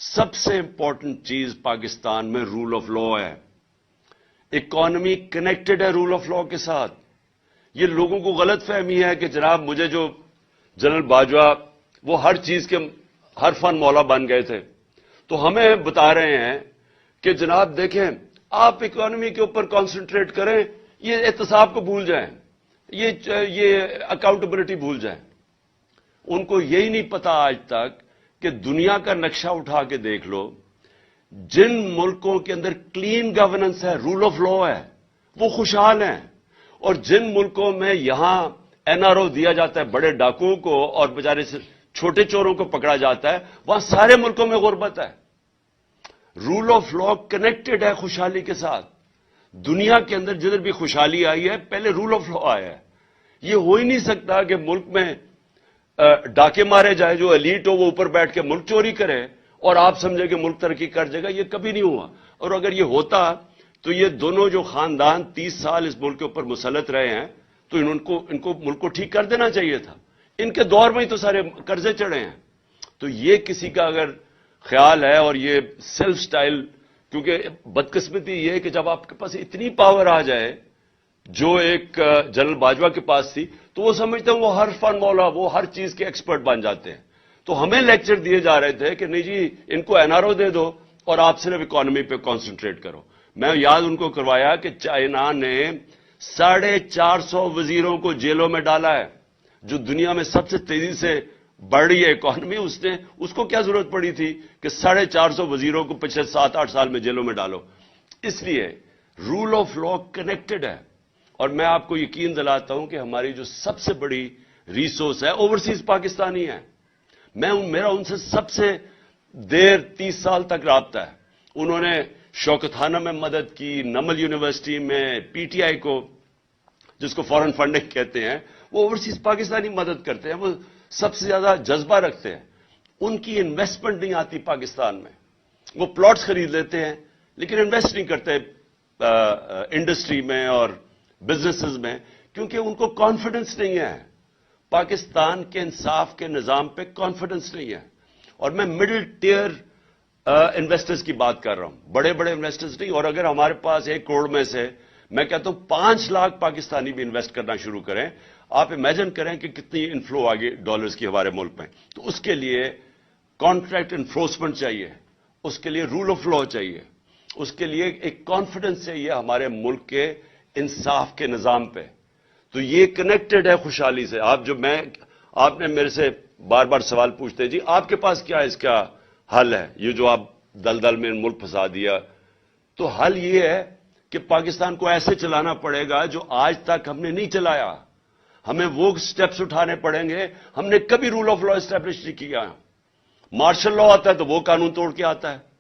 سب سے امپورٹنٹ چیز پاکستان میں رول آف لا ہے. اکانومی کنیکٹڈ ہے رول آف لا کے ساتھ. یہ لوگوں کو غلط فہمی ہے کہ جناب مجھے جو جنرل باجوہ وہ ہر چیز کے ہر فن مولا بن گئے تھے، تو ہمیں بتا رہے ہیں کہ جناب دیکھیں آپ اکانومی کے اوپر کانسنٹریٹ کریں، یہ احتساب کو بھول جائیں، یہ اکاؤنٹیبلٹی بھول جائیں. ان کو یہی نہیں پتا آج تک کہ دنیا کا نقشہ اٹھا کے دیکھ لو، جن ملکوں کے اندر کلین گورننس ہے، رول آف لا ہے، وہ خوشحال ہیں. اور جن ملکوں میں یہاں این آر او دیا جاتا ہے بڑے ڈاکوؤں کو اور بیچارے چھوٹے چوروں کو پکڑا جاتا ہے، وہاں سارے ملکوں میں غربت ہے. رول آف لا کنیکٹڈ ہے خوشحالی کے ساتھ. دنیا کے اندر جدھر بھی خوشحالی آئی ہے پہلے رول آف لا آیا ہے. یہ ہو ہی نہیں سکتا کہ ملک میں ڈاکے مارے جائے، جو ایلیٹ ہو وہ اوپر بیٹھ کے ملک چوری کرے اور آپ سمجھے کہ ملک ترقی کر جائے گا. یہ کبھی نہیں ہوا. اور اگر یہ ہوتا تو یہ دونوں جو خاندان 30 سال اس ملک کے اوپر مسلط رہے ہیں تو ان کو ملک کو ٹھیک کر دینا چاہیے تھا. ان کے دور میں ہی تو سارے قرضے چڑھے ہیں. تو یہ کسی کا اگر خیال ہے اور یہ سیلف سٹائل، کیونکہ بدقسمتی یہ ہے کہ جب آپ کے پاس اتنی پاور آ جائے جو ایک جنرل باجوہ کے پاس تھی تو وہ سمجھتے ہیں وہ ہر فن مولا، وہ ہر چیز کے ایکسپرٹ بن جاتے ہیں. تو ہمیں لیکچر دیے جا رہے تھے کہ نہیں جی ان کو این آر او دے دو اور آپ صرف اکانومی پہ کانسنٹریٹ کرو. میں یاد ان کو کروایا کہ چائنا نے 450 وزیروں کو جیلوں میں ڈالا ہے، جو دنیا میں سب سے تیزی سے بڑھ رہی ہے اکانومی. اس کو کیا ضرورت پڑی تھی کہ 450 وزیروں کو پچھلے 7-8 سال میں جیلوں میں ڈالو. اس لیے رول آف لا کنیکٹڈ ہے. اور میں آپ کو یقین دلاتا ہوں کہ ہماری جو سب سے بڑی ریسورس ہے اوورسیز پاکستانی ہے. میرا ان سے سب سے دیر 30 سال تک رابطہ ہے. انہوں نے شوکتخانہ میں مدد کی، نمل یونیورسٹی میں، پی ٹی آئی کو جس کو فارن فنڈنگ کہتے ہیں، وہ اوورسیز پاکستانی مدد کرتے ہیں. وہ سب سے زیادہ جذبہ رکھتے ہیں. ان کی انویسٹمنٹ نہیں آتی پاکستان میں. وہ پلاٹس خرید لیتے ہیں لیکن انویسٹ نہیں کرتے انڈسٹری میں اور بزنسز میں، کیونکہ ان کو کانفیڈنس نہیں ہے. پاکستان کے انصاف کے نظام پہ کانفیڈنس نہیں ہے. اور میں مڈل ٹیئر انویسٹرز کی بات کر رہا ہوں، بڑے بڑے انویسٹرز نہیں. اور اگر ہمارے پاس 1 کروڑ میں سے میں کہتا ہوں 5 لاکھ پاکستانی بھی انویسٹ کرنا شروع کریں، آپ امیجن کریں کہ کتنی انفلو آگے ڈالرز کی ہمارے ملک میں. تو اس کے لیے کانٹریکٹ انفورسمنٹ چاہیے، اس کے لیے رول آف لا چاہیے، اس کے لیے ایک کانفیڈنس چاہیے ہمارے ملک کے انصاف کے نظام پہ. تو یہ کنیکٹڈ ہے خوشحالی سے. آپ نے میرے سے بار بار سوال پوچھتے جی آپ کے پاس کیا اس کا حل ہے، یہ جو آپ دلدل میں ملک پھنسا دیا. تو حل یہ ہے کہ پاکستان کو ایسے چلانا پڑے گا جو آج تک ہم نے نہیں چلایا. ہمیں وہ سٹیپس اٹھانے پڑیں گے. ہم نے کبھی رول آف لا اسٹیبلش نہیں کیا. مارشل لا آتا ہے تو وہ قانون توڑ کے آتا ہے.